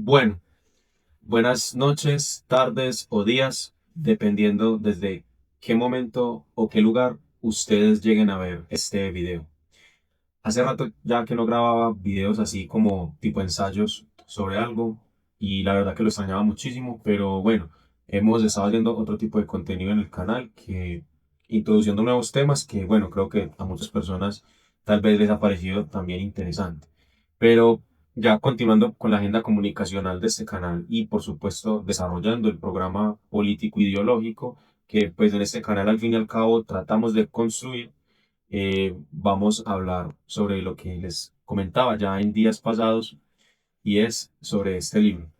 Bueno, buenas noches, tardes o días, dependiendo desde qué momento o qué lugar ustedes lleguen a ver este video. Hace rato ya que no grababa videos así como tipo ensayos sobre algo y la verdad que lo extrañaba muchísimo, pero bueno, hemos estado haciendo otro tipo de contenido en el canal que introduciendo nuevos temas que bueno, creo que a muchas personas tal vez les ha parecido también interesante. Pero ya continuando con la agenda comunicacional de este canal y por supuesto desarrollando el programa político ideológico que pues en este canal al fin y al cabo tratamos de construir, vamos a hablar sobre lo que les comentaba ya en días pasados y es sobre este libro.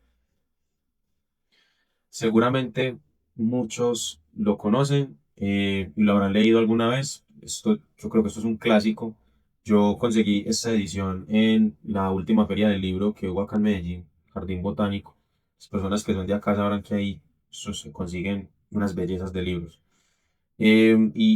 Seguramente muchos lo conocen y lo habrán leído alguna vez. Yo creo que esto es un clásico. Yo conseguí esta edición en la última feria del libro que hubo acá en Medellín, Jardín Botánico. Las personas que son de acá sabrán que ahí se consiguen unas bellezas de libros. Y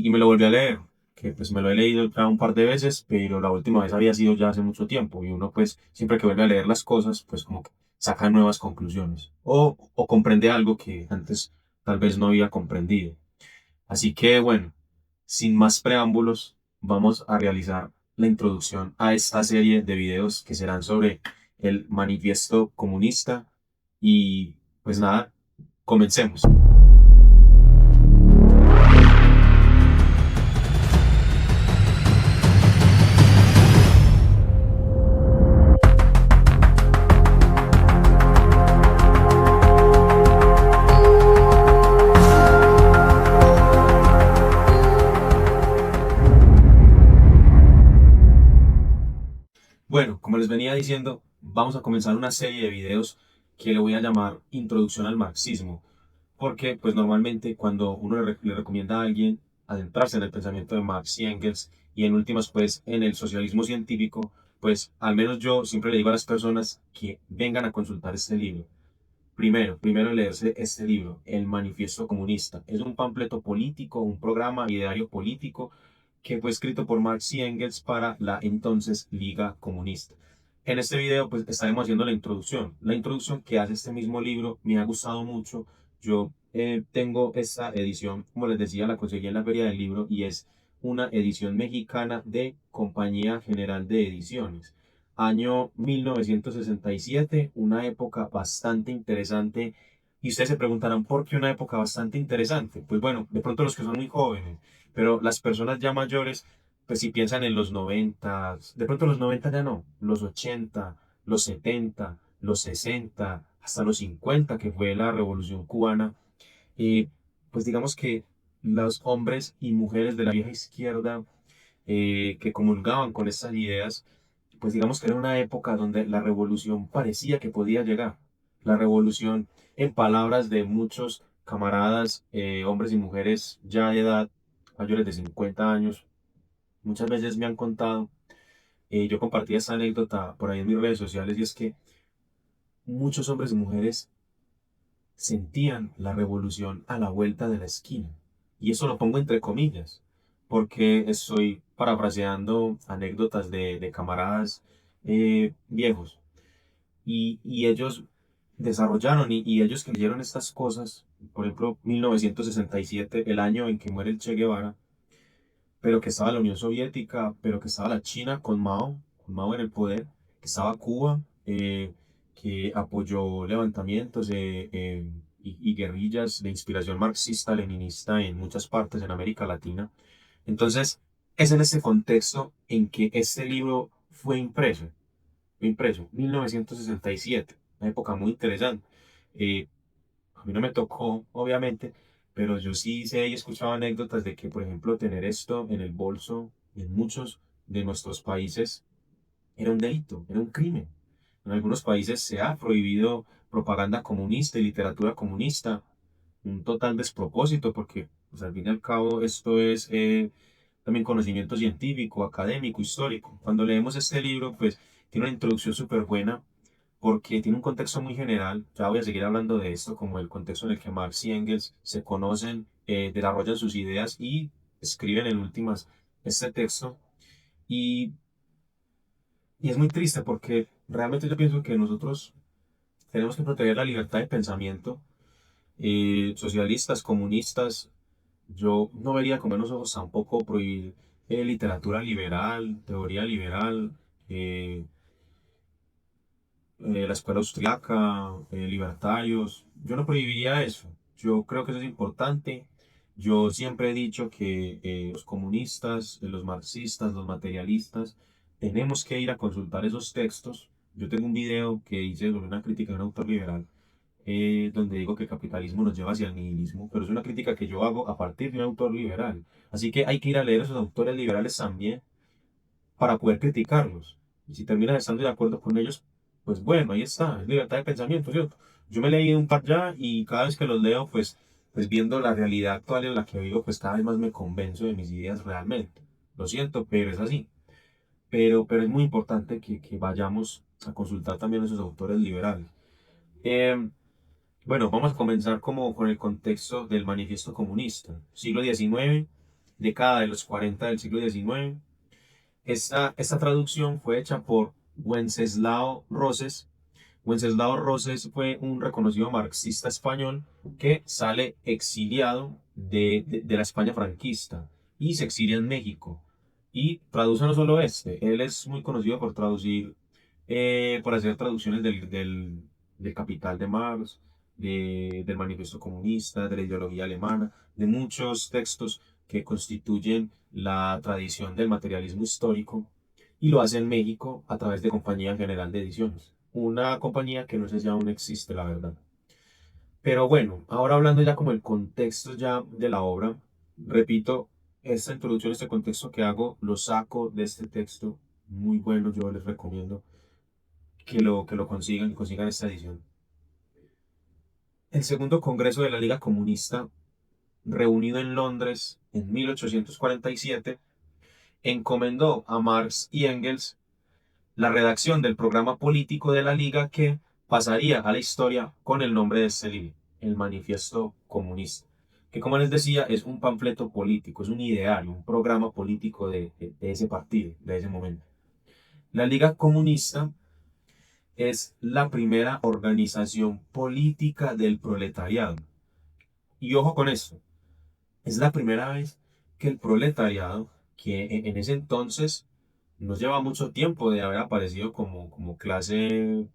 me lo volví a leer, que pues me lo he leído ya un par de veces, pero la última vez había sido ya hace mucho tiempo y uno pues siempre que vuelve a leer las cosas pues como que saca nuevas conclusiones o comprende algo que antes tal vez no había comprendido. Así que bueno, sin más preámbulos, vamos a realizar la introducción a esta serie de videos que serán sobre el manifiesto comunista y pues nada, comencemos. Bueno, como les venía diciendo, vamos a comenzar una serie de videos que le voy a llamar Introducción al Marxismo, porque pues normalmente cuando uno le recomienda a alguien adentrarse en el pensamiento de Marx y Engels y en últimas pues en el socialismo científico, pues al menos yo siempre le digo a las personas que vengan a consultar este libro. Primero leerse este libro, El Manifiesto Comunista. Es un panfleto político, un programa ideario político que fue escrito por Marx y Engels para la entonces Liga Comunista. En este video pues estaremos haciendo la introducción que hace este mismo libro, me ha gustado mucho. Yo tengo esta edición, como les decía, la conseguí en la Feria del Libro y es una edición mexicana de Compañía General de Ediciones. Año 1967, una época bastante interesante. Y ustedes se preguntarán por qué una época bastante interesante. Pues bueno, de pronto los que son muy jóvenes, pero las personas ya mayores, pues si piensan en los 90, de pronto los 90 ya no, los 80, los 70, los 60, hasta los 50, que fue la Revolución Cubana, pues digamos que los hombres y mujeres de la vieja izquierda que comulgaban con estas ideas, pues digamos que era una época donde la revolución parecía que podía llegar. La revolución, en palabras de muchos camaradas, hombres y mujeres ya de edad, mayores de 50 años, muchas veces me han contado, yo compartí esta anécdota por ahí en mis redes sociales, y es que muchos hombres y mujeres sentían la revolución a la vuelta de la esquina. Y eso lo pongo entre comillas, porque estoy parafraseando anécdotas de camaradas viejos. Y ellos desarrollaron y ellos creyeron estas cosas, por ejemplo, 1967, el año en que muere el Che Guevara, pero que estaba la Unión Soviética, pero que estaba la China con Mao en el poder, que estaba Cuba, que apoyó levantamientos y guerrillas de inspiración marxista-leninista en muchas partes en América Latina. Entonces, es en este contexto en que este libro fue impreso, 1967, una época muy interesante. Eh, a mí no me tocó, obviamente, pero yo sí sé y he escuchado anécdotas de que, por ejemplo, tener esto en el bolso en muchos de nuestros países era un delito, era un crimen. En algunos países se ha prohibido propaganda comunista y literatura comunista, un total despropósito porque, pues, al fin y al cabo, esto es también conocimiento científico, académico, histórico. Cuando leemos este libro, pues tiene una introducción súper buena porque tiene un contexto muy general. Ya voy a seguir hablando de esto, como el contexto en el que Marx y Engels se conocen, desarrollan sus ideas y escriben en últimas este texto. Y, y es muy triste porque realmente yo pienso que nosotros tenemos que proteger la libertad de pensamiento. Socialistas, comunistas, yo no vería con buenos ojos tampoco prohibir literatura liberal, teoría liberal, eh, la escuela austriaca, libertarios. Yo no prohibiría eso. Yo creo que eso es importante. Yo siempre he dicho que los comunistas, los marxistas, los materialistas, tenemos que ir a consultar esos textos. Yo tengo un video que hice sobre una crítica de un autor liberal, donde digo que el capitalismo nos lleva hacia el nihilismo, pero es una crítica que yo hago a partir de un autor liberal. Así que hay que ir a leer a esos autores liberales también para poder criticarlos. Y si terminas estando de acuerdo con ellos, pues bueno, ahí está, es libertad de pensamiento, ¿cierto? Yo me leí un par ya y cada vez que los leo, pues viendo la realidad actual en la que vivo, pues cada vez más me convenzo de mis ideas realmente. Lo siento, pero es así. Pero es muy importante que vayamos a consultar también a esos autores liberales. Eh, bueno, vamos a comenzar como con el contexto del manifiesto comunista. Siglo XIX, década de los 40 del siglo XIX. Esta traducción fue hecha por Wenceslao Roses. Wenceslao Roses fue un reconocido marxista español que sale exiliado de la España franquista y se exilia en México. Y traduce no solo él es muy conocido por traducir, por hacer traducciones del Capital de Marx, del Manifiesto Comunista, de la ideología alemana, de muchos textos que constituyen la tradición del materialismo histórico, y lo hace en México a través de Compañía General de Ediciones, una compañía que no sé si aún existe, la verdad. Pero bueno, ahora hablando ya como el contexto ya de la obra, repito, esta introducción, este contexto que hago, lo saco de este texto muy bueno. Yo les recomiendo que lo consigan esta edición. El segundo Congreso de la Liga Comunista, reunido en Londres en 1847, encomendó a Marx y Engels la redacción del programa político de la Liga que pasaría a la historia con el nombre de este libro, el Manifiesto Comunista, que como les decía es un panfleto político, es un ideal, un programa político de ese partido, de ese momento. La Liga Comunista es la primera organización política del proletariado. Y ojo con esto, es la primera vez que el proletariado, que en ese entonces nos lleva mucho tiempo de haber aparecido como clase,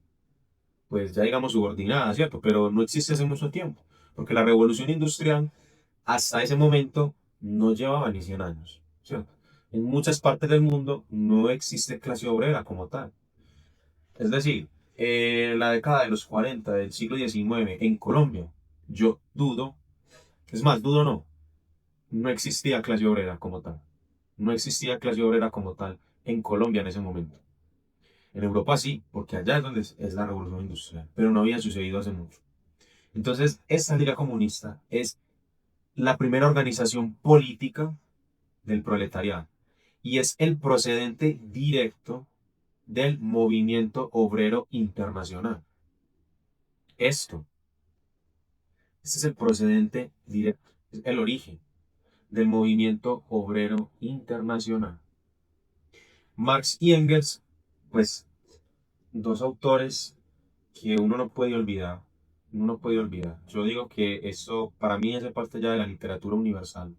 pues ya digamos subordinada, ¿cierto? Pero no existe hace mucho tiempo, porque la revolución industrial hasta ese momento no llevaba ni 100 años, ¿cierto? En muchas partes del mundo no existe clase obrera como tal. Es decir, la década de los 40 del siglo XIX en Colombia, yo dudo, es más, dudo no, no existía clase obrera como tal. No existía clase obrera como tal en Colombia en ese momento. En Europa sí, porque allá es donde es la revolución industrial, pero no había sucedido hace mucho. Entonces, esta Liga Comunista es la primera organización política del proletariado y es el procedente directo del movimiento obrero internacional. Esto, este es el procedente directo, es el origen del movimiento obrero internacional. Marx y Engels, pues dos autores que uno no puede olvidar, uno no puede olvidar. Yo digo que eso para mí hace parte ya de la literatura universal.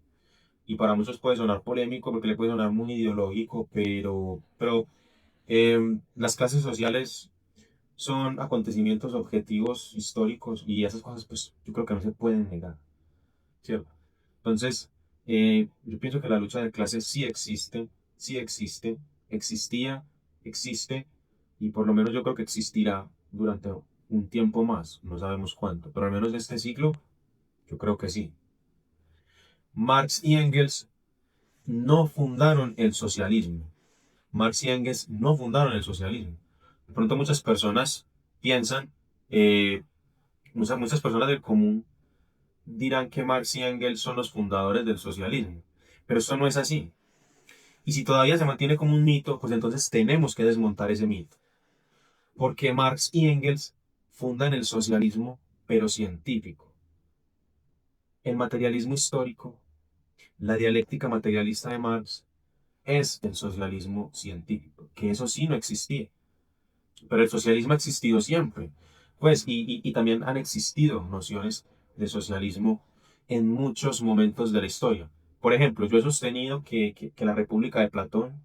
Y para muchos puede sonar polémico porque le puede sonar muy ideológico, pero las clases sociales son acontecimientos objetivos históricos y esas cosas pues yo creo que no se pueden negar, ¿cierto? Entonces, yo pienso que la lucha de clases sí existe, existía, existe y por lo menos yo creo que existirá durante un tiempo más, no sabemos cuánto, pero al menos este ciclo yo creo que sí. Marx y Engels no fundaron el socialismo. Marx y Engels no fundaron el socialismo. De pronto muchas personas piensan, eh, muchas personas del común dirán que Marx y Engels son los fundadores del socialismo, pero esto no es así. Y si todavía se mantiene como un mito, pues entonces tenemos que desmontar ese mito. Porque Marx y Engels fundan el socialismo, pero científico. El materialismo histórico, la dialéctica materialista de Marx, es el socialismo científico, que eso sí no existía. Pero el socialismo ha existido siempre. Pues, y también han existido nociones de socialismo en muchos momentos de la historia. Por ejemplo, yo he sostenido que la República de Platón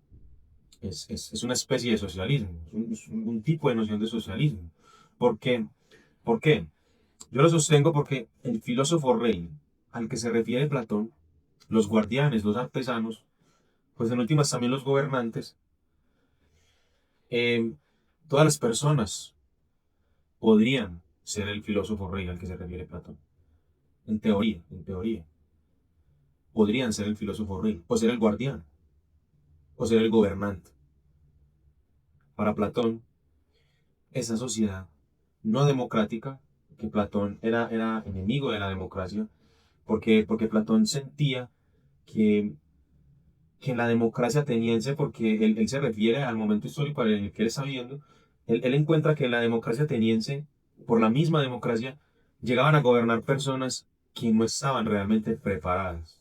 es una especie de socialismo, es un tipo de noción de socialismo. ¿Por qué? ¿Por qué? Yo lo sostengo porque el filósofo rey al que se refiere Platón, los guardianes, los artesanos, pues en últimas también los gobernantes, eh, todas las personas podrían ser el filósofo rey al que se refiere Platón. En teoría, podrían ser el filósofo rey, o ser el guardián, o ser el gobernante. Para Platón, esa sociedad no democrática, que Platón era enemigo de la democracia, porque Platón sentía que, que en la democracia ateniense, porque él se refiere al momento histórico en el que él está viviendo, él encuentra que en la democracia ateniense, por la misma democracia, llegaban a gobernar personas que no estaban realmente preparadas.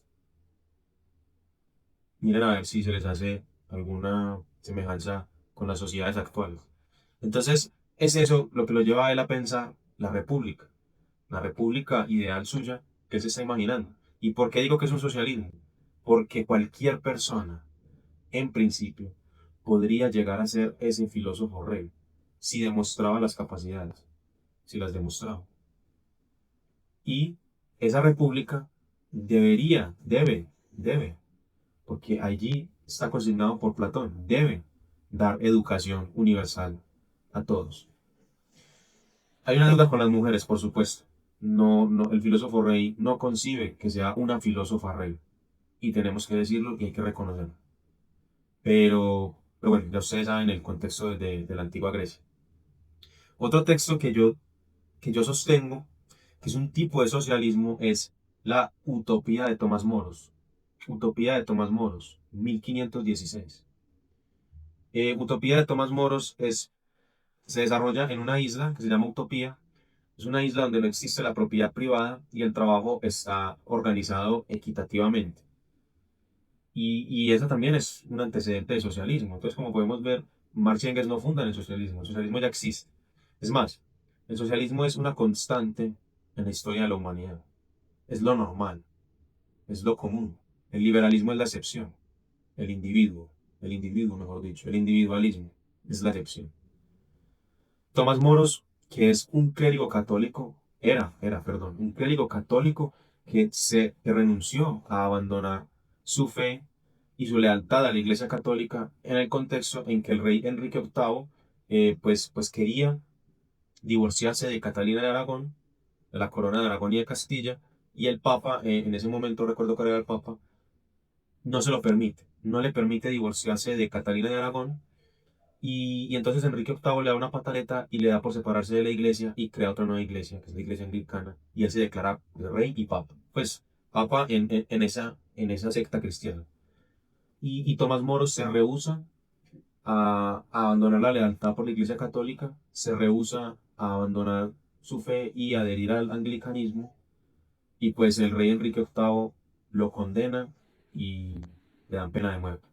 Miren a ver si se les hace alguna semejanza con las sociedades actuales. Entonces, es eso lo que lo lleva a él a pensar la república ideal suya que él se está imaginando. ¿Y por qué digo que es un socialismo? Porque cualquier persona, en principio, podría llegar a ser ese filósofo rey si demostraba las capacidades, si las demostraba. Y esa república debe, porque allí está consignado por Platón, debe dar educación universal a todos. Hay una deuda con las mujeres, por supuesto. No, no, el filósofo rey no concibe que sea una filósofa rey. Y tenemos que decirlo y hay que reconocerlo. Pero bueno, ya ustedes saben el contexto de la antigua Grecia. Otro texto que yo sostengo, que es un tipo de socialismo, es la Utopía de Tomás Moros. Utopía de Tomás Moros, 1516. Utopía de Tomás Moros se desarrolla en una isla que se llama Utopía. Es una isla donde no existe la propiedad privada y el trabajo está organizado equitativamente. Y eso también es un antecedente del socialismo. Entonces, como podemos ver, Marx y Engels no fundan el socialismo ya existe. Es más, el socialismo es una constante en la historia de la humanidad. Es lo normal, es lo común. El liberalismo es la excepción. El individuo, mejor dicho, el individualismo es la excepción. Tomás Moros, que es un clérigo católico, perdón, un clérigo católico que renunció a abandonar su fe y su lealtad a la Iglesia Católica en el contexto en que el rey Enrique VIII pues quería divorciarse de Catalina de Aragón, de la corona de Aragón y de Castilla, y el Papa, en ese momento recuerdo que era el Papa, no se lo permite, no le permite divorciarse de Catalina de Aragón y entonces Enrique VIII le da una pataleta y le da por separarse de la iglesia y crea otra nueva iglesia, que es la iglesia anglicana, y él se declara rey y papa. Pues papa en esa secta cristiana. Y Tomás Moro se rehúsa a abandonar la lealtad por la iglesia católica, se rehúsa a abandonar su fe y adherir al anglicanismo, y pues el rey Enrique VIII lo condena y le dan pena de muerte.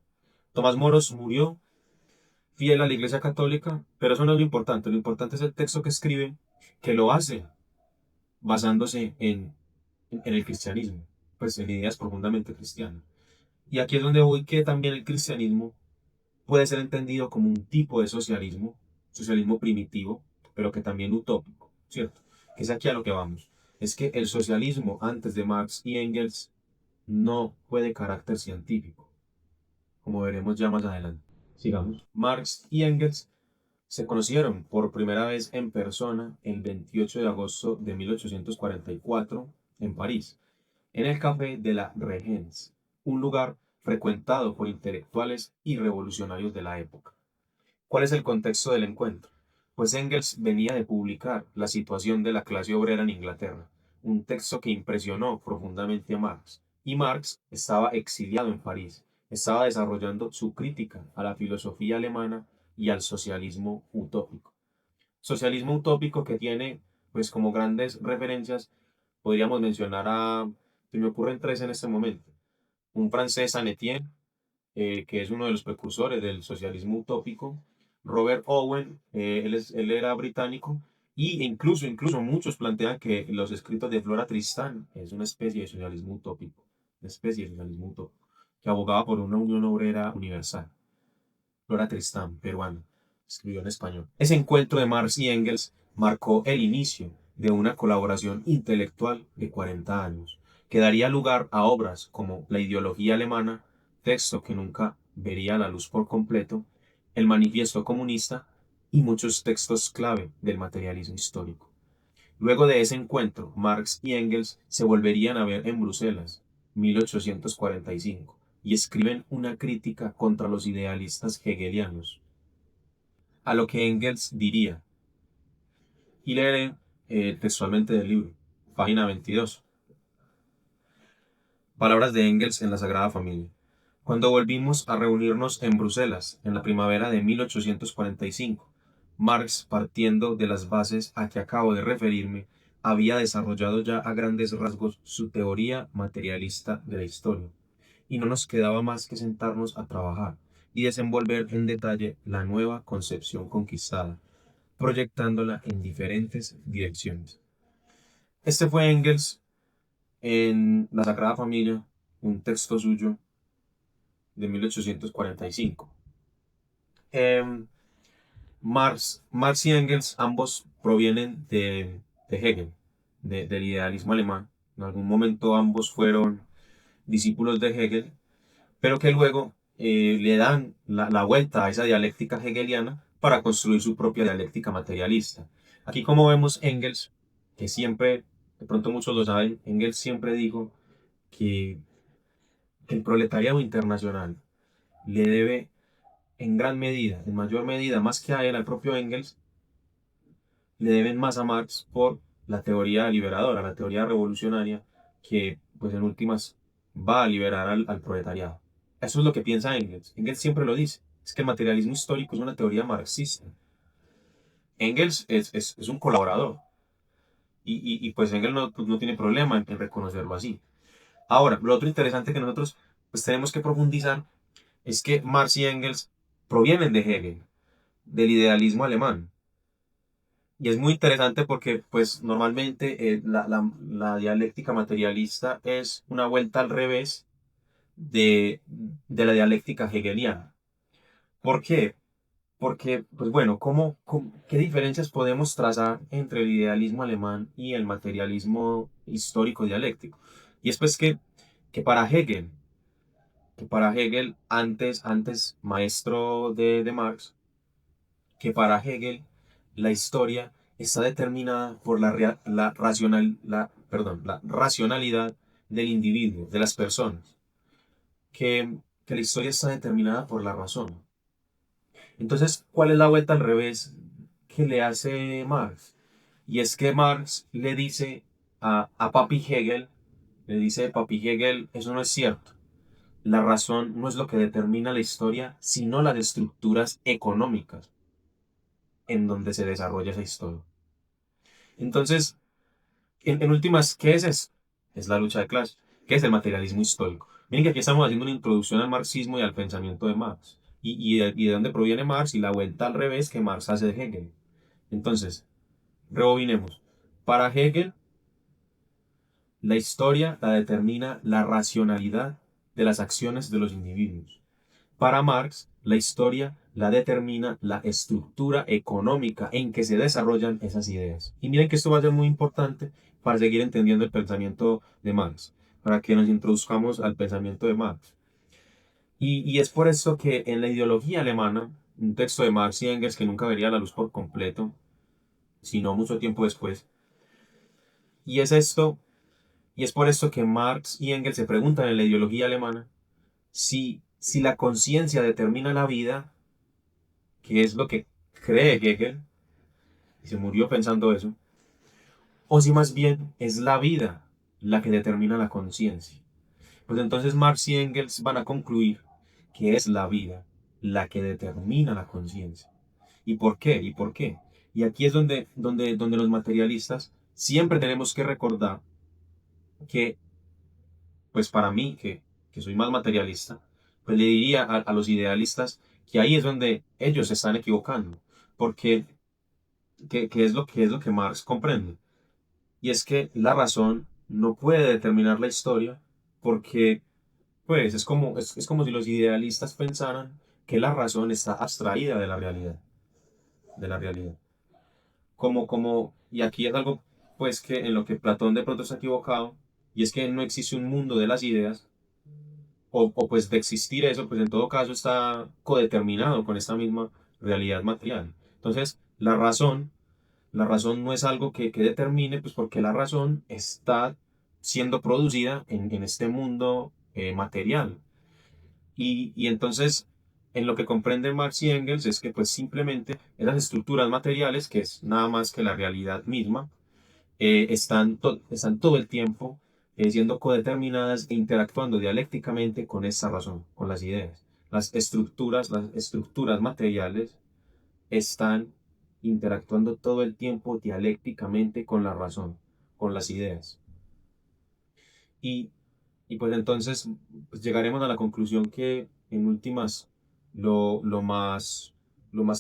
Tomás Moros murió fiel a la Iglesia Católica, pero eso no es lo importante es el texto que escribe, que lo hace basándose en el cristianismo, pues en ideas profundamente cristianas. Y aquí es donde voy que también el cristianismo puede ser entendido como un tipo de socialismo, socialismo primitivo, pero que también utópico, ¿cierto? Que es aquí a lo que vamos. Es que el socialismo antes de Marx y Engels no fue de carácter científico, como veremos ya más adelante. Sigamos. Marx y Engels se conocieron por primera vez en persona el 28 de agosto de 1844 en París, en el Café de la Régence, un lugar frecuentado por intelectuales y revolucionarios de la época. ¿Cuál es el contexto del encuentro? Pues Engels venía de publicar La situación de la clase obrera en Inglaterra, un texto que impresionó profundamente a Marx, y Marx estaba exiliado en París, estaba desarrollando su crítica a la filosofía alemana y al socialismo utópico. Socialismo utópico que tiene, pues como grandes referencias, podríamos mencionar se me ocurren tres en este momento. Un francés, Saint Etienne, que es uno de los precursores del socialismo utópico, Robert Owen, él era británico, Y incluso muchos plantean que los escritos de Flora Tristán es una especie de socialismo utópico, una especie de socialismo utópico, que abogaba por una unión obrera universal. Flora Tristán, peruana, escribió en español. Ese encuentro de Marx y Engels marcó el inicio de una colaboración intelectual de 40 años, que daría lugar a obras como La ideología alemana, texto que nunca vería la luz por completo, El manifiesto comunista y muchos textos clave del materialismo histórico. Luego de ese encuentro, Marx y Engels se volverían a ver en Bruselas, 1845, y escriben una crítica contra los idealistas hegelianos, a lo que Engels diría, y leeré textualmente del libro, página 22. Palabras de Engels en la Sagrada Familia. Cuando volvimos a reunirnos en Bruselas en la primavera de 1845, Marx, partiendo de las bases a que acabo de referirme, había desarrollado ya a grandes rasgos su teoría materialista de la historia, y no nos quedaba más que sentarnos a trabajar y desenvolver en detalle la nueva concepción conquistada, proyectándola en diferentes direcciones. Este fue Engels en La Sagrada Familia, un texto suyo de 1845. Eh, Marx y Engels ambos provienen de Hegel, del idealismo alemán. En algún momento ambos fueron discípulos de Hegel, pero que luego le dan la vuelta a esa dialéctica hegeliana para construir su propia dialéctica materialista. Aquí como vemos Engels, que siempre, de pronto muchos lo saben, Engels siempre dijo que el proletariado internacional le debe en gran medida, en mayor medida, más que a él, al propio Engels, le deben más a Marx por la teoría liberadora, la teoría revolucionaria, que pues en últimas va a liberar al proletariado. Eso es lo que piensa Engels. Engels siempre lo dice, es que el materialismo histórico es una teoría marxista. Engels es un colaborador y pues Engels no, pues, no tiene problema en reconocerlo así. Ahora, lo otro interesante que nosotros pues tenemos que profundizar es que Marx y Engels provienen de Hegel, del idealismo alemán. Y es muy interesante porque, pues, normalmente la dialéctica materialista es una vuelta al revés de la dialéctica hegeliana. ¿Por qué? Porque, pues bueno, ¿qué diferencias podemos trazar entre el idealismo alemán y el materialismo histórico dialéctico? Y es pues que para Hegel antes maestro de Marx, que para Hegel la historia está determinada por la racionalidad del individuo, de las personas, que la historia está determinada por la razón. Entonces, ¿cuál es la vuelta al revés que le hace Marx? Y es que Marx le dice a Papi Hegel, le dice, Papi Hegel, eso no es cierto. La razón no es lo que determina la historia, sino las estructuras económicas en donde se desarrolla esa historia. Entonces, en últimas, ¿qué es eso? Es la lucha de clases. ¿Qué es el materialismo histórico? Miren que aquí estamos haciendo una introducción al marxismo y al pensamiento de Marx. Y de dónde proviene Marx y la vuelta al revés que Marx hace de Hegel. Entonces, rebobinemos. Para Hegel, la historia la determina la racionalidad de las acciones de los individuos. Para Marx, la historia la determina la estructura económica en que se desarrollan esas ideas. Y miren que esto va a ser muy importante para seguir entendiendo el pensamiento de Marx, para que nos introduzcamos al pensamiento de Marx. Y es por eso que en la ideología alemana, un texto de Marx y Engels que nunca vería la luz por completo, sino mucho tiempo después, y es esto, y es por esto que Marx y Engels se preguntan en la ideología alemana si la conciencia determina la vida, que es lo que cree Hegel, y se murió pensando eso, o si más bien es la vida la que determina la conciencia. Pues entonces Marx y Engels van a concluir que es la vida la que determina la conciencia. ¿Y por qué? ¿Y por qué? Y aquí es donde los materialistas siempre tenemos que recordar que, pues para mí, que soy más materialista, pues le diría a los idealistas que ahí es donde ellos se están equivocando. Porque que es lo que Marx comprende. Y es que la razón no puede determinar la historia porque, pues, es como si los idealistas pensaran que la razón está abstraída de la realidad. Y aquí es algo, pues, que en lo que Platón de pronto está equivocado, y es que no existe un mundo de las ideas, pues de existir eso, pues en todo caso está codeterminado con esta misma realidad material. Entonces, la razón no es algo que determine, pues porque la razón está siendo producida en este mundo material. Y entonces, en lo que comprenden Marx y Engels es que pues simplemente esas estructuras materiales, que es nada más que la realidad misma, están todo el tiempo siendo codeterminadas e interactuando dialécticamente con esa razón, con las ideas. Las estructuras materiales están interactuando todo el tiempo dialécticamente con la razón, con las ideas. Y, y pues entonces pues llegaremos a la conclusión que en últimas lo lo más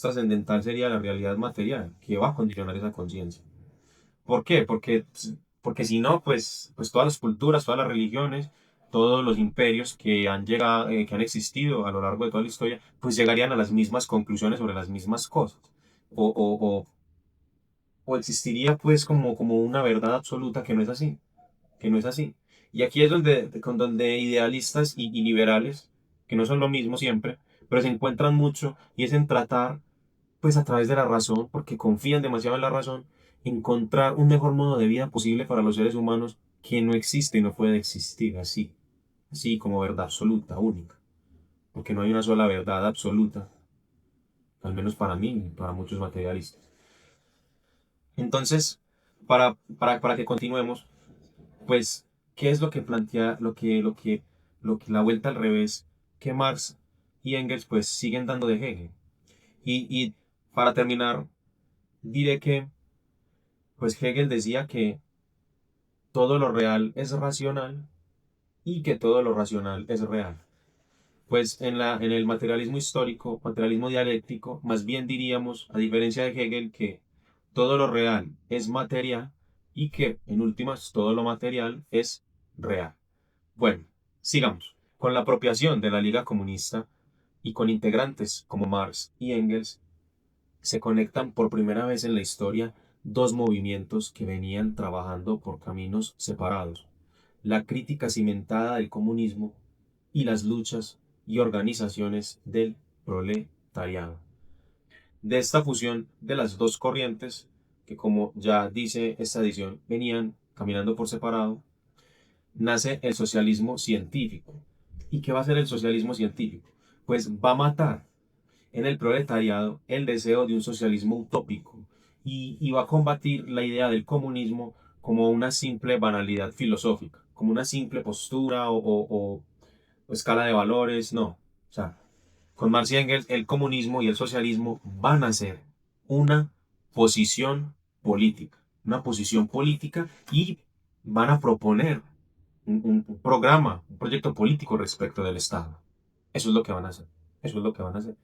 trascendental sería la realidad material, que va a condicionar esa conciencia. ¿Por qué? Porque si no, pues todas las culturas, todas las religiones, todos los imperios que han llegado, que han existido a lo largo de toda la historia, pues llegarían a las mismas conclusiones sobre las mismas cosas. O, o, o, o existiría pues como una verdad absoluta que no es así, que no es así. Y aquí es donde idealistas y liberales, que no son lo mismo siempre, pero se encuentran mucho y es en tratar pues a través de la razón, porque confían demasiado en la razón, encontrar un mejor modo de vida posible para los seres humanos que no existe y no puede existir así, así como verdad absoluta, única, porque no hay una sola verdad absoluta, al menos para mí y para muchos materialistas. Entonces, para que continuemos, pues, ¿qué es lo que plantea, lo que la vuelta al revés que Marx y Engels pues siguen dando de Hegel? Y para terminar, diré que pues Hegel decía que todo lo real es racional y que todo lo racional es real. Pues en el materialismo histórico, materialismo dialéctico, más bien diríamos, a diferencia de Hegel, que todo lo real es material y que, en últimas, todo lo material es real. Bueno, sigamos. Con la apropiación de la Liga Comunista y con integrantes como Marx y Engels, se conectan por primera vez en la historia dos movimientos que venían trabajando por caminos separados: la crítica cimentada del comunismo y las luchas y organizaciones del proletariado. De esta fusión de las dos corrientes, que como ya dice esta edición, venían caminando por separado, nace el socialismo científico. ¿Y qué va a hacer el socialismo científico? Pues va a matar en el proletariado el deseo de un socialismo utópico y va a combatir la idea del comunismo como una simple banalidad filosófica, como una simple postura o escala de valores, no. O sea, con Marx y Engels, el comunismo y el socialismo van a ser una posición una posición política y van a proponer un programa, un proyecto político respecto del Estado. Eso es lo que van a hacer. Eso es lo que van a hacer.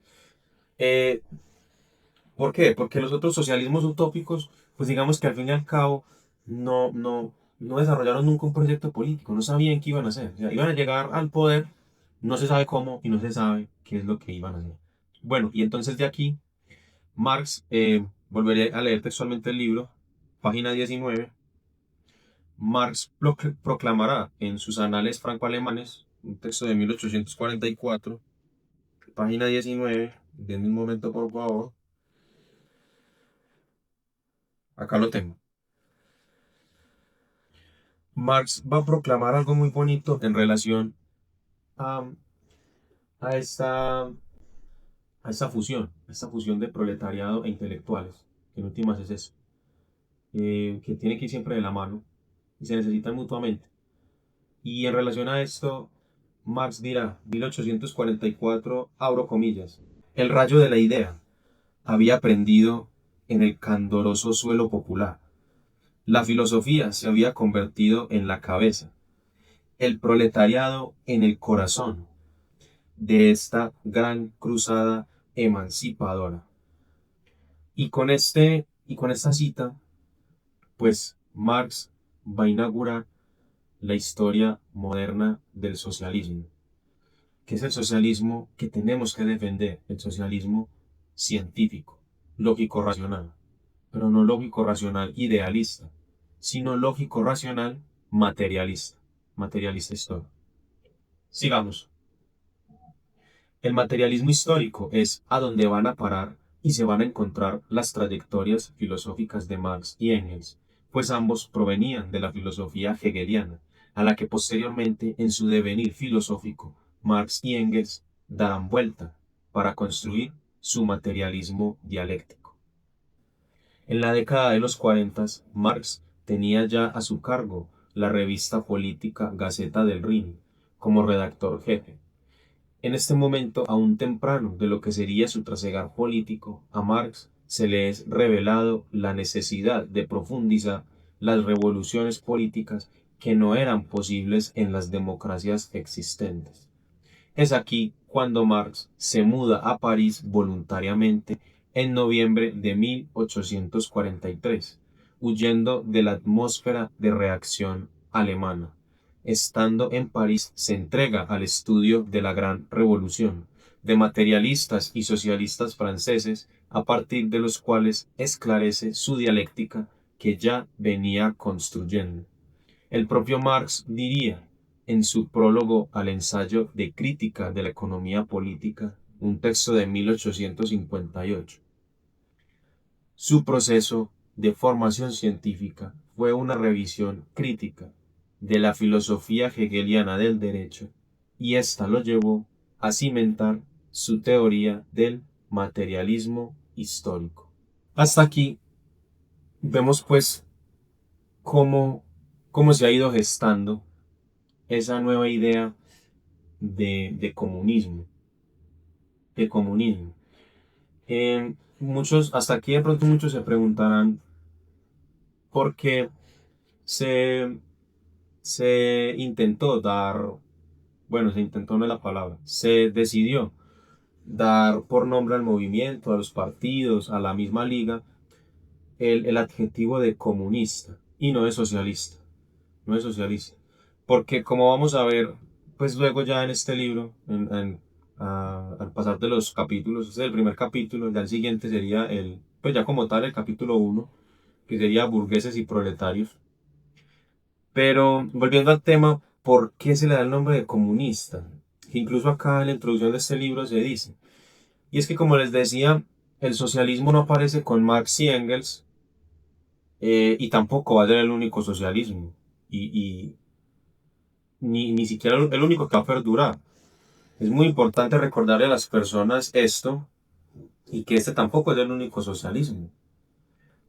Eh, ¿Por qué? Porque los otros socialismos utópicos, pues digamos que al fin y al cabo no desarrollaron nunca un proyecto político, no sabían qué iban a hacer. O sea, iban a llegar al poder, no se sabe cómo y no se sabe qué es lo que iban a hacer. Bueno, y entonces de aquí, Marx, volveré a leer textualmente el libro, página 19. Marx proclamará en sus anales franco-alemanes, un texto de 1844, página 19, denme un momento por favor, acá lo tengo. Marx va a proclamar algo muy bonito en relación a, a a esta fusión de proletariado e intelectuales, que en últimas es eso, que tiene que ir siempre de la mano y se necesitan mutuamente. Y en relación a esto, Marx dirá, 1844, abro comillas, el rayo de la idea había prendido en el candoroso suelo popular. La filosofía se había convertido en la cabeza, el proletariado en el corazón de esta gran cruzada emancipadora. Y con este Y con esta cita, pues Marx va a inaugurar la historia moderna del socialismo, que es el socialismo que tenemos que defender, el socialismo científico, lógico-racional, pero no lógico-racional idealista, sino lógico-racional materialista, materialista histórico. Sigamos. El materialismo histórico es a donde van a parar y se van a encontrar las trayectorias filosóficas de Marx y Engels, pues ambos provenían de la filosofía hegeliana, a la que posteriormente, en su devenir filosófico, Marx y Engels darán vuelta para construir su materialismo dialéctico. En la década de los 40, Marx tenía ya a su cargo la revista política Gaceta del Rin como redactor jefe. En este momento aún temprano de lo que sería su trasegar político, a Marx se le es revelado la necesidad de profundizar las revoluciones políticas que no eran posibles en las democracias existentes. Es aquí cuando Marx se muda a París voluntariamente en noviembre de 1843, huyendo de la atmósfera de reacción alemana. Estando en París, se entrega al estudio de la Gran Revolución, de materialistas y socialistas franceses, a partir de los cuales esclarece su dialéctica que ya venía construyendo. El propio Marx diría, en su prólogo al ensayo de crítica de la economía política, un texto de 1858, su proceso de formación científica fue una revisión crítica de la filosofía hegeliana del derecho, y ésta lo llevó a cimentar su teoría del materialismo histórico. Hasta aquí vemos pues cómo, cómo se ha ido gestando esa nueva idea de comunismo, de comunismo. Muchos, hasta aquí de pronto muchos se preguntarán por qué se, se intentó dar, bueno, se intentó no es la palabra, se decidió dar por nombre al movimiento, a los partidos, a la misma liga, el adjetivo de comunista y no de socialista, no de socialista. Porque como vamos a ver, pues luego ya en este libro, al pasar de los capítulos, este es el primer capítulo, ya el siguiente sería pues ya como tal el capítulo uno, que sería burgueses y proletarios. Pero volviendo al tema, ¿por qué se le da el nombre de comunista? Que incluso acá en la introducción de este libro se dice. Y es que como les decía, el socialismo no aparece con Marx y Engels, y tampoco va a ser el único socialismo. Y ni siquiera el único que va a perdurar. Es muy importante recordarle a las personas esto y que este tampoco es el único socialismo.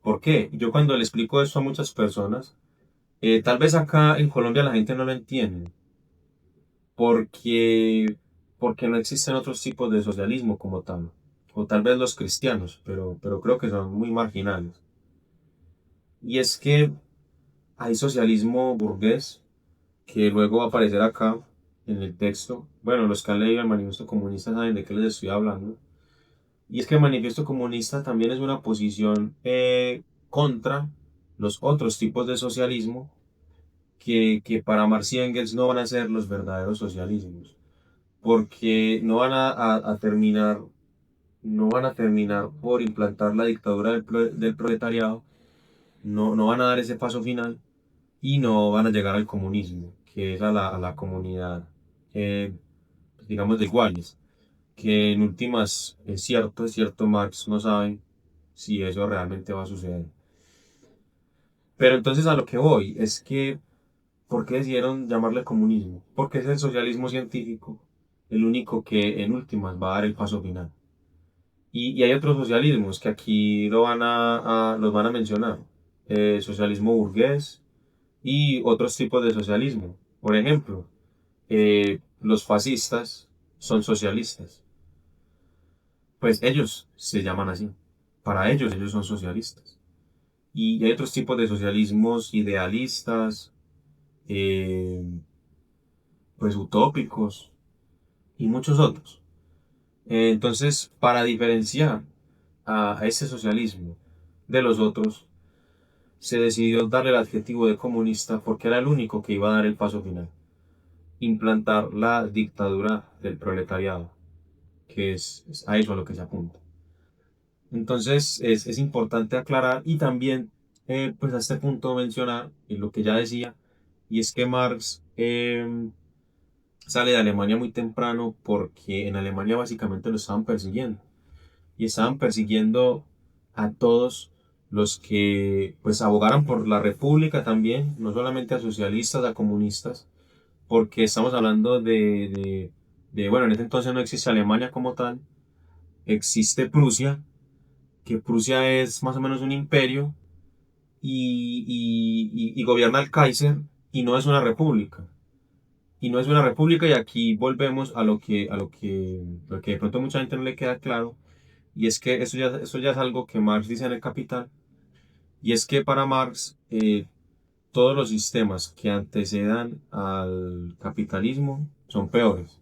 ¿Por qué? Yo cuando le explico esto a muchas personas, tal vez acá en Colombia la gente no lo entiende, porque, porque no existen otros tipos de socialismo como tal, o tal vez los cristianos, pero creo que son muy marginales. Y es que hay socialismo burgués, que luego va a aparecer acá en el texto. Bueno, los que han leído el manifiesto comunista saben de qué les estoy hablando. Y es que el manifiesto comunista también es una posición contra los otros tipos de socialismo que para Marx y Engels no van a ser los verdaderos socialismos, porque no van a terminar por implantar la dictadura del proletariado, no van a dar ese paso final y no van a llegar al comunismo, que es a la comunidad, eh, digamos, de iguales, que en últimas es cierto, Marx no sabe si eso realmente va a suceder. Pero entonces a lo que voy es que, ¿por qué decidieron llamarle comunismo? Porque es el socialismo científico el único que en últimas va a dar el paso final. Y hay otros socialismos que aquí los van a mencionar. Socialismo burgués y otros tipos de socialismo. Por ejemplo, los fascistas son socialistas. Pues ellos se llaman así. Para ellos, ellos son socialistas. Y hay otros tipos de socialismos idealistas, eh, pues utópicos y muchos otros. Entonces, para diferenciar a ese socialismo de los otros, se decidió darle el adjetivo de comunista porque era el único que iba a dar el paso final, implantar la dictadura del proletariado, que es a eso a lo que se apunta. Entonces es importante aclarar y también pues a este punto mencionar lo que ya decía, y es que Marx sale de Alemania muy temprano porque en Alemania básicamente lo estaban persiguiendo y estaban persiguiendo a todos los que pues abogaran por la república también, no solamente a socialistas, a comunistas, porque estamos hablando bueno, en ese entonces no existe Alemania como tal, existe Prusia, que Prusia es más o menos un imperio y gobierna el Kaiser y no es una república. Y no es una república y aquí volvemos a lo que de pronto mucha gente no le queda claro y es que eso ya es algo que Marx dice en el Capital y es que para Marx todos los sistemas que antecedan al capitalismo son peores,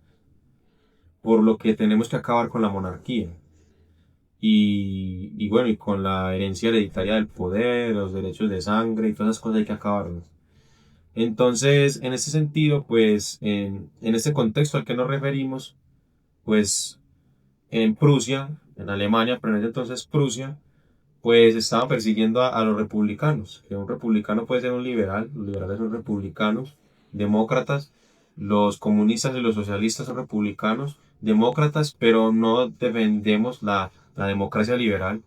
por lo que tenemos que acabar con la monarquía. Y bueno, y con la herencia hereditaria del poder, los derechos de sangre y todas esas cosas hay que acabarlas. Entonces, en ese sentido, pues, en este contexto al que nos referimos, pues, en Prusia, en Alemania, pero en ese entonces Prusia, pues estaban persiguiendo a los republicanos. Que un republicano puede ser un liberal, los liberales son republicanos, demócratas, los comunistas y los socialistas son republicanos, demócratas, pero no defendemos la democracia liberal.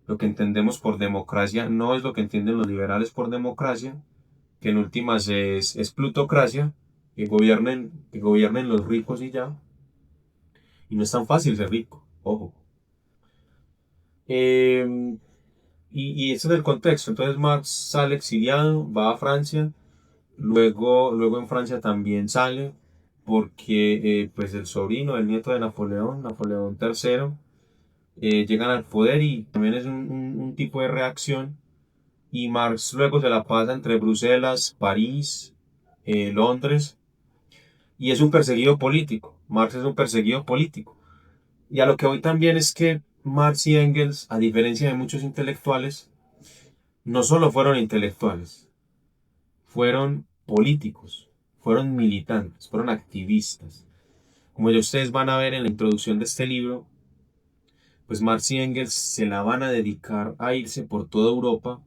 Lo que entendemos por democracia no es lo que entienden los liberales por democracia, que en últimas es plutocracia, que gobiernen los ricos y ya. Y no es tan fácil ser rico, ojo. Eh, y ese es el contexto. Entonces Marx sale exiliado, va a Francia, luego en Francia también sale, porque pues el sobrino, el nieto de Napoleón, Napoleón III, llegan al poder y también es un tipo de reacción. Y Marx luego se la pasa entre Bruselas, París, Londres, y es un perseguido político. Marx es un perseguido político. Y a lo que voy también es que Marx y Engels, a diferencia de muchos intelectuales, no solo fueron intelectuales, fueron políticos, fueron militantes, fueron activistas. Como ya ustedes van a ver en la introducción de este libro, pues Marx y Engels se la van a dedicar a irse por toda Europa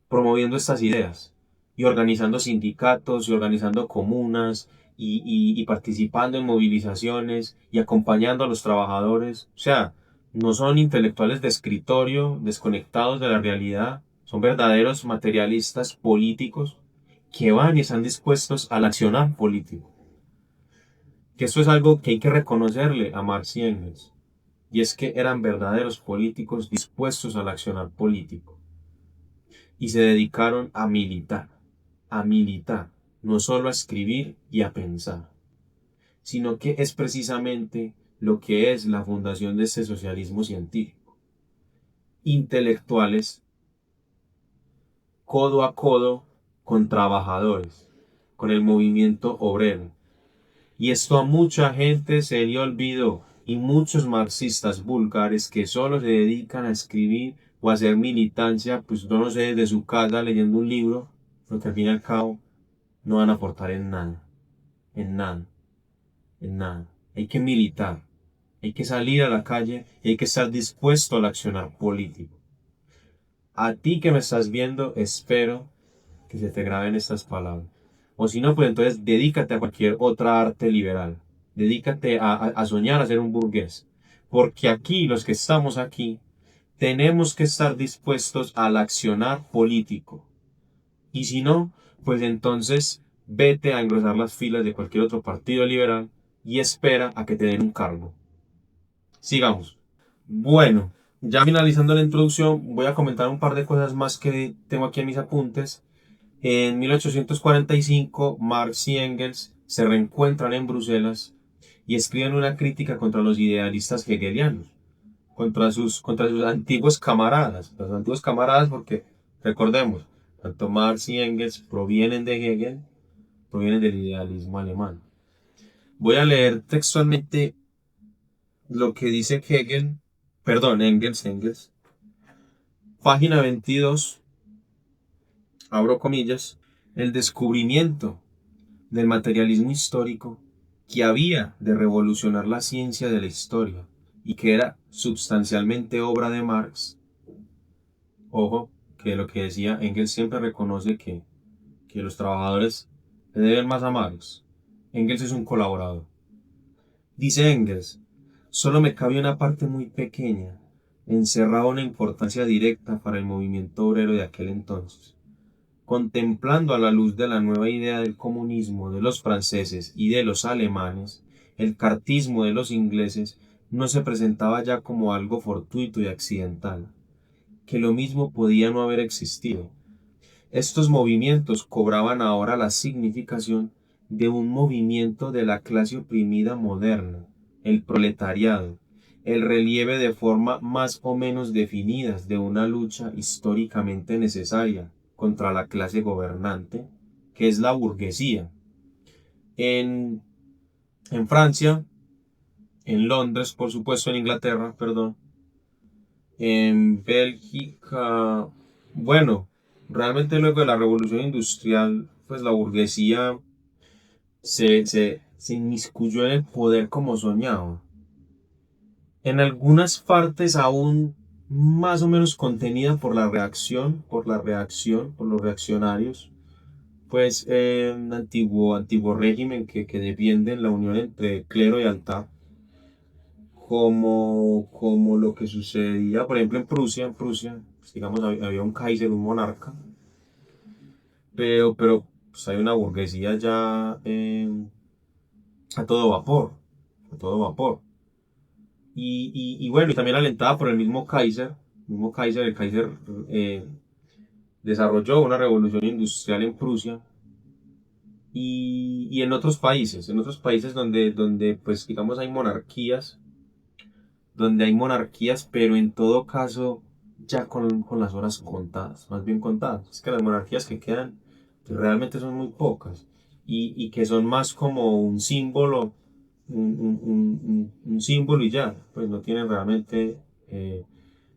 promoviendo estas ideas y organizando sindicatos y organizando comunas y participando en movilizaciones y acompañando a los trabajadores. O sea, no son intelectuales de escritorio, desconectados de la realidad, son verdaderos materialistas políticos que van y están dispuestos al accionar político. Que eso es algo que hay que reconocerle a Marx y Engels. Y es que eran verdaderos políticos dispuestos al accionar político y se dedicaron a militar, no solo a escribir y a pensar, sino que es precisamente lo que es la fundación de este socialismo científico. Intelectuales codo a codo con trabajadores, con el movimiento obrero. Y esto a mucha gente se le olvidó y muchos marxistas vulgares que solo se dedican a escribir o a hacer militancia, pues no lo sé, desde su casa leyendo un libro, porque al fin y al cabo no van a aportar en nada, en nada, en nada. Hay que militar, hay que salir a la calle y hay que estar dispuesto al accionar político. A ti que me estás viendo, espero que se te graben estas palabras. O si no, pues entonces dedícate a cualquier otra arte liberal. Dedícate a soñar a ser un burgués. Porque aquí, los que estamos aquí, tenemos que estar dispuestos al accionar político. Y si no, pues entonces vete a engrosar las filas de cualquier otro partido liberal y espera a que te den un cargo. Sigamos. Bueno, ya finalizando la introducción, voy a comentar un par de cosas más que tengo aquí en mis apuntes. En 1845, Marx y Engels se reencuentran en Bruselas y escriben una crítica contra los idealistas hegelianos, contra sus antiguos camaradas. Los antiguos camaradas porque, recordemos, tanto Marx y Engels provienen de Hegel, provienen del idealismo alemán. Voy a leer textualmente lo que dice Engels. Página 22, abro comillas, el descubrimiento del materialismo histórico que había de revolucionar la ciencia de la historia y que era sustancialmente obra de Marx. Ojo, que lo que decía Engels siempre reconoce que los trabajadores le deben más a Marx. Engels es un colaborador. Dice Engels, solo me cabe una parte muy pequeña, encerrada una importancia directa para el movimiento obrero de aquel entonces. Contemplando a la luz de la nueva idea del comunismo de los franceses y de los alemanes, el cartismo de los ingleses no se presentaba ya como algo fortuito y accidental, que lo mismo podía no haber existido. Estos movimientos cobraban ahora la significación de un movimiento de la clase oprimida moderna, el proletariado, el relieve de forma más o menos definidas de una lucha históricamente necesaria contra la clase gobernante, que es la burguesía. En, en Francia, en Londres, por supuesto, en Inglaterra, perdón, en Bélgica, bueno, realmente luego de la revolución industrial, pues la burguesía se inmiscuyó en el poder como soñaba. En algunas partes aún más o menos contenida por los reaccionarios, pues un antiguo régimen que defienden la unión entre clero y altar, como lo que sucedía, por ejemplo, en Prusia, pues, digamos, había un Kaiser, un monarca, pero pues, hay una burguesía ya a todo vapor, a todo vapor. Y bueno, y también alentada por el Kaiser eh, desarrolló una revolución industrial en Prusia y en otros países donde pues digamos donde hay monarquías, pero en todo caso ya con las horas contadas, más bien contadas. Es que las monarquías que quedan pues, realmente son muy pocas y que son más como un símbolo, un símbolo y ya, pues no tienen realmente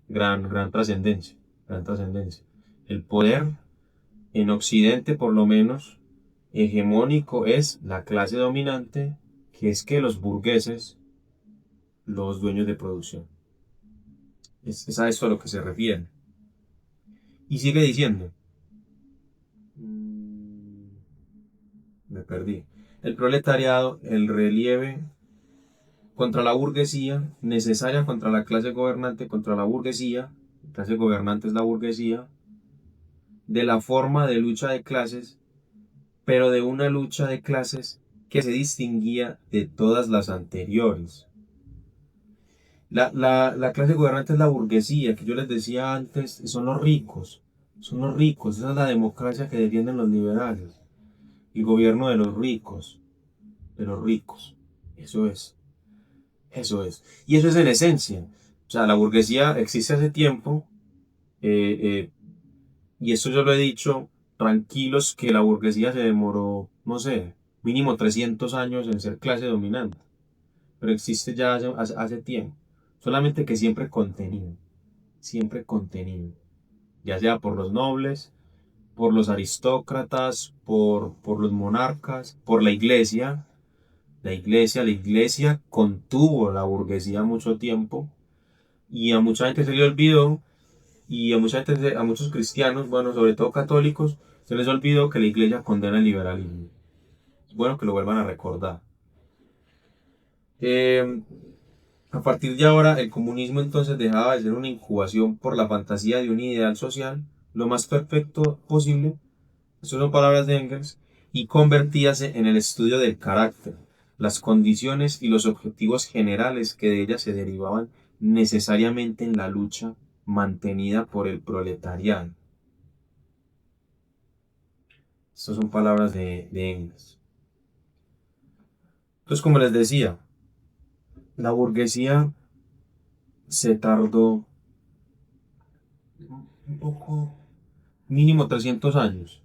gran trascendencia, gran trascendencia. El poder en Occidente, por lo menos, hegemónico es la clase dominante, que es que los burgueses, los dueños de producción. Es a eso a lo que se refiere. Y sigue diciendo, me perdí, el proletariado, el relieve contra la burguesía, necesaria contra la clase gobernante, contra la burguesía, la clase gobernante es la burguesía, de la forma de lucha de clases, pero de una lucha de clases que se distinguía de todas las anteriores. La clase gobernante es la burguesía, que yo les decía antes, son los ricos, esa es la democracia que defienden los liberales, el gobierno de los ricos, eso es, eso es. Y eso es en esencia, o sea, la burguesía existe hace tiempo, eh, eh, y esto yo lo he dicho, tranquilos que la burguesía se demoró, no sé, mínimo 300 años en ser clase dominante, pero existe ya hace tiempo, solamente que siempre contenido, ya sea por los nobles, por los aristócratas, por los monarcas, por la iglesia contuvo la burguesía mucho tiempo y a mucha gente se le olvidó y a mucha gente, a muchos cristianos, bueno, sobre todo católicos, se les olvidó que la iglesia condena el liberalismo. Es bueno que lo vuelvan a recordar. Eh, a partir de ahora, el comunismo entonces dejaba de ser una incubación por la fantasía de un ideal social lo más perfecto posible, estas son palabras de Engels, y convertíase en el estudio del carácter, las condiciones y los objetivos generales que de ella se derivaban necesariamente en la lucha mantenida por el proletariado. Estas son palabras de Engels. Entonces, como les decía, la burguesía se tardó un poco, mínimo 300 años.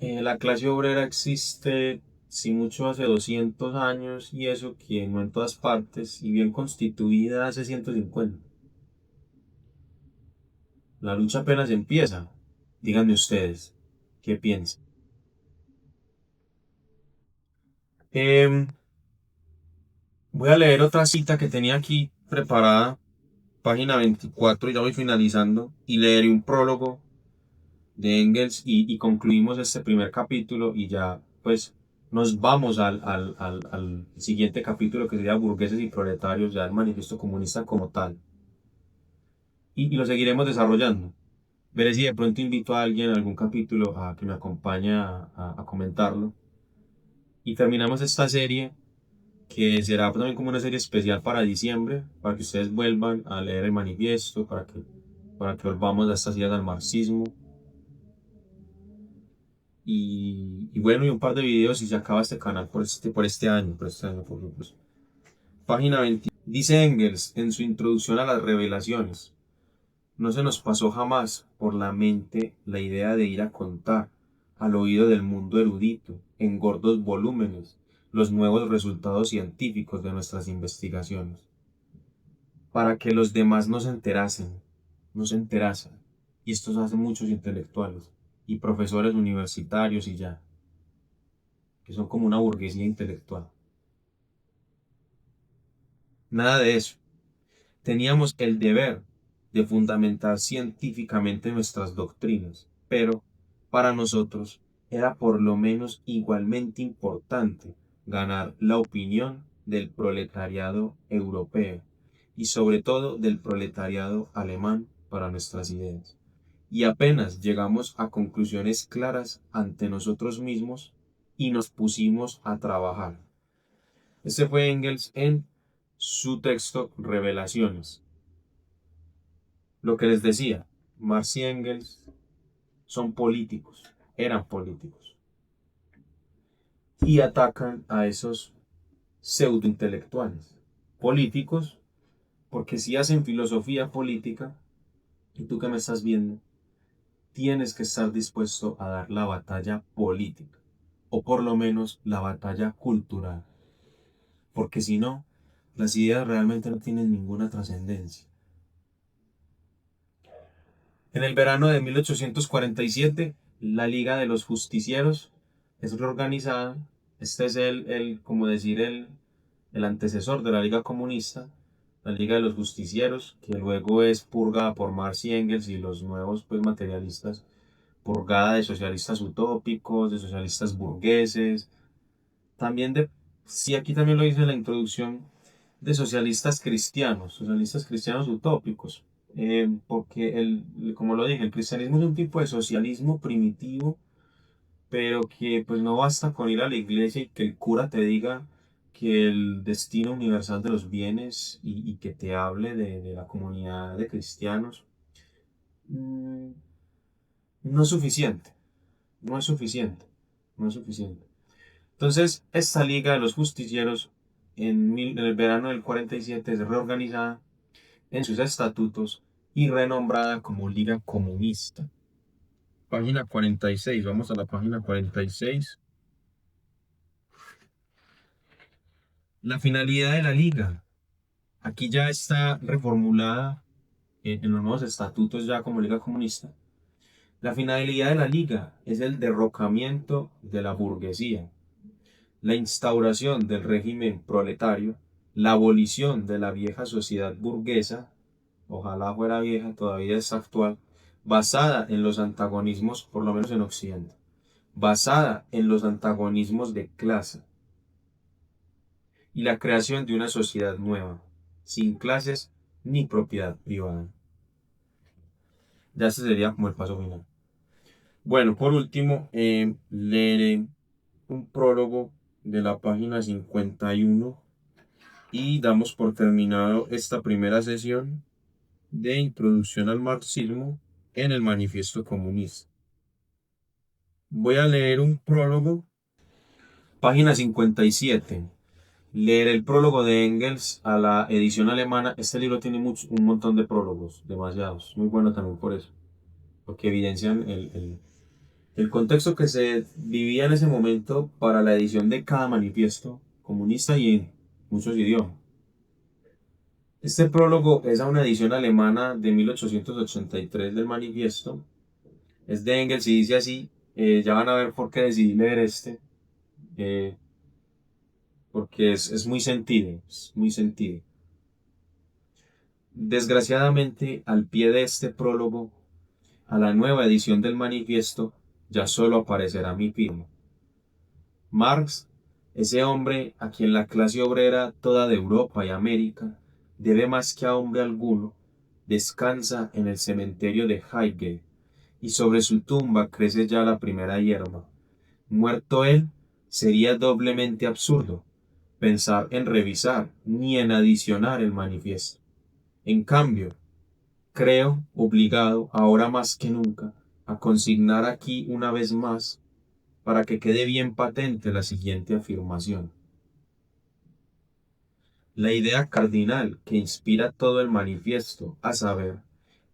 La clase obrera existe, si mucho, hace 200 años y eso que no en todas partes y bien constituida hace 150. La lucha apenas empieza. Díganme ustedes, ¿qué piensan? Em, Voy a leer otra cita que tenía aquí preparada, página 24, y ya voy finalizando, y leeré un prólogo de Engels y concluimos este primer capítulo y ya pues nos vamos al siguiente capítulo que sería Burgueses y Proletarios, ya el manifiesto comunista como tal. Y lo seguiremos desarrollando. Veré si de pronto invito a alguien en algún capítulo a que me acompañe a comentarlo. Y terminamos esta serie que será también como una serie especial para diciembre, para que ustedes vuelvan a leer el manifiesto, para que volvamos a estas ideas del marxismo. Y bueno, y un par de videos y se acaba este canal por este año, por ejemplo. Página 20. Dice Engels en su introducción a las revelaciones: no se nos pasó jamás por la mente la idea de ir a contar al oído del mundo erudito, en gordos volúmenes, los nuevos resultados científicos de nuestras investigaciones, para que los demás no se enterasen. Y esto se hace muchos intelectuales y profesores universitarios y ya, que son como una burguesía intelectual. Nada de eso. Teníamos el deber de fundamentar científicamente nuestras doctrinas, pero para nosotros era por lo menos igualmente importante ganar la opinión del proletariado europeo y sobre todo del proletariado alemán para nuestras ideas. Y apenas llegamos a conclusiones claras ante nosotros mismos y nos pusimos a trabajar. Este fue Engels en su texto Revelaciones. Lo que les decía, Marx y Engels son políticos, eran políticos, y atacan a esos pseudointelectuales. Políticos, porque si hacen filosofía política, y tú que me estás viendo, tienes que estar dispuesto a dar la batalla política, o por lo menos la batalla cultural, porque si no, las ideas realmente no tienen ninguna trascendencia. En el verano de 1847, la Liga de los Justicieros es reorganizada. Este es como decir, el antecesor de la Liga Comunista, la Liga de los Justicieros, que luego es purgada por Marx y Engels y los nuevos pues, materialistas, purgada de socialistas utópicos, de socialistas burgueses, también de, sí, aquí también lo dice en la introducción, de socialistas cristianos utópicos, porque como lo dije, el cristianismo es un tipo de socialismo primitivo, pero que pues no basta con ir a la iglesia y que el cura te diga que el destino universal de los bienes y que te hable de la comunidad de cristianos. Mm, no es suficiente, no es suficiente, no es suficiente. Entonces, esta Liga de los Justicieros en el verano del 47 es reorganizada en sus estatutos y renombrada como Liga Comunista. Página 46, vamos a la página 46. La finalidad de la Liga. Aquí ya está reformulada en los nuevos estatutos ya como Liga Comunista. La finalidad de la Liga es el derrocamiento de la burguesía, la instauración del régimen proletario, la abolición de la vieja sociedad burguesa, ojalá fuera vieja, todavía es actual, basada en los antagonismos, por lo menos en Occidente, basada en los antagonismos de clase y la creación de una sociedad nueva, sin clases ni propiedad privada. Ya ese sería como el paso final. Bueno, por último, leeré un prólogo de la página 51 y damos por terminado esta primera sesión de introducción al marxismo en el manifiesto comunista. Voy a leer un prólogo, página 57. Leer el prólogo de Engels a la edición alemana. Este libro tiene un montón de prólogos, demasiados. Muy bueno también por eso, porque evidencian el contexto que se vivía en ese momento para la edición de cada manifiesto comunista y en muchos idiomas. Este prólogo es a una edición alemana de 1883 del manifiesto. Es de Engels y dice así, ya van a ver por qué decidí leer eh, porque es muy sentido, es muy sentido. Desgraciadamente, al pie de este prólogo, a la nueva edición del manifiesto, ya solo aparecerá mi firma. Marx, ese hombre a quien la clase obrera toda de Europa y América debe más que a hombre alguno, descansa en el cementerio de Highgate, y sobre su tumba crece ya la primera hierba. Muerto él, sería doblemente absurdo pensar en revisar ni en adicionar el manifiesto. En cambio, creo obligado, ahora más que nunca, a consignar aquí una vez más para que quede bien patente la siguiente afirmación. La idea cardinal que inspira todo el manifiesto, a saber,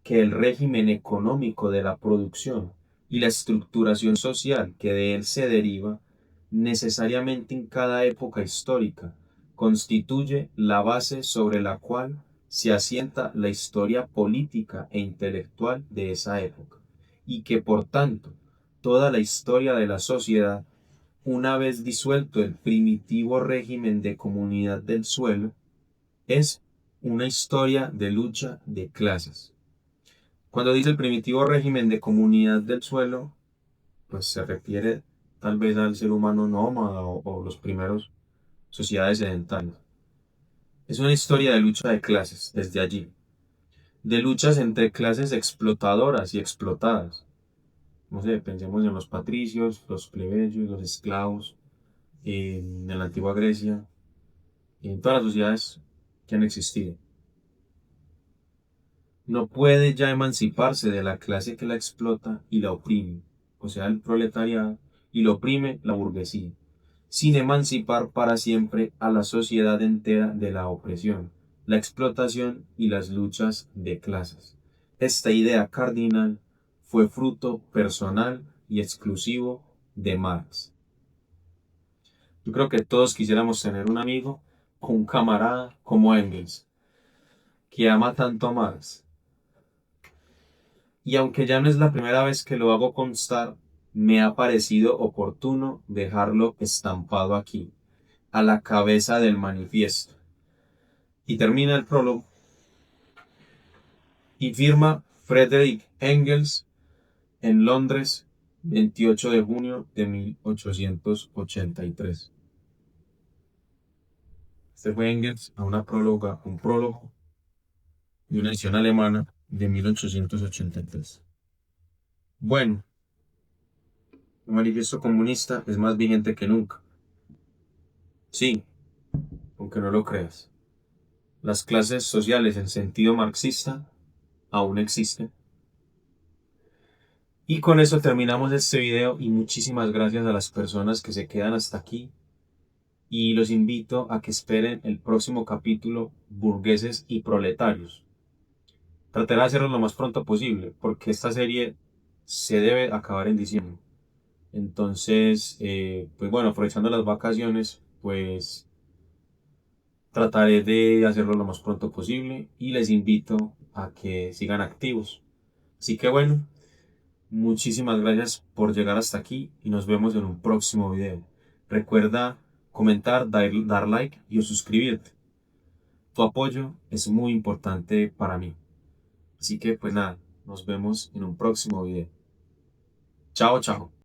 que el régimen económico de la producción y la estructuración social que de él se deriva, necesariamente en cada época histórica, constituye la base sobre la cual se asienta la historia política e intelectual de esa época, y que por tanto toda la historia de la sociedad, una vez disuelto el primitivo régimen de comunidad del suelo, es una historia de lucha de clases. Cuando dice el primitivo régimen de comunidad del suelo, pues se refiere tal vez al ser humano nómada o los primeros sociedades sedentarias. Es una historia de lucha de clases desde allí, de luchas entre clases explotadoras y explotadas. No sé, pensemos en los patricios, los plebeyos, los esclavos, en la antigua Grecia y en todas las sociedades que han existido. No puede ya emanciparse de la clase que la explota y la oprime, o sea, el proletariado, y lo oprime la burguesía, sin emancipar para siempre a la sociedad entera de la opresión, la explotación y las luchas de clases. Esta idea cardinal fue fruto personal y exclusivo de Marx. Yo creo que todos quisiéramos tener un amigo o un camarada como Engels, que ama tanto a Marx. Y aunque ya no es la primera vez que lo hago constar, me ha parecido oportuno dejarlo estampado aquí, a la cabeza del manifiesto. Y termina el prólogo y firma Friedrich Engels en Londres, 28 de junio de 1883. Este fue Engels a un prólogo de una edición alemana de 1883. Bueno, el manifiesto comunista es más vigente que nunca. Sí, aunque no lo creas. Las clases sociales en sentido marxista aún existen. Y con eso terminamos este video y muchísimas gracias a las personas que se quedan hasta aquí. Y los invito a que esperen el próximo capítulo, Burgueses y Proletarios. Trataré de hacerlo lo más pronto posible porque esta serie se debe acabar en diciembre. Entonces, pues bueno, aprovechando las vacaciones, pues trataré de hacerlo lo más pronto posible y les invito a que sigan activos. Así que bueno, muchísimas gracias por llegar hasta aquí y nos vemos en un próximo video. Recuerda comentar, dar like y suscribirte. Tu apoyo es muy importante para mí. Así que pues nada, nos vemos en un próximo video. Chao, chao.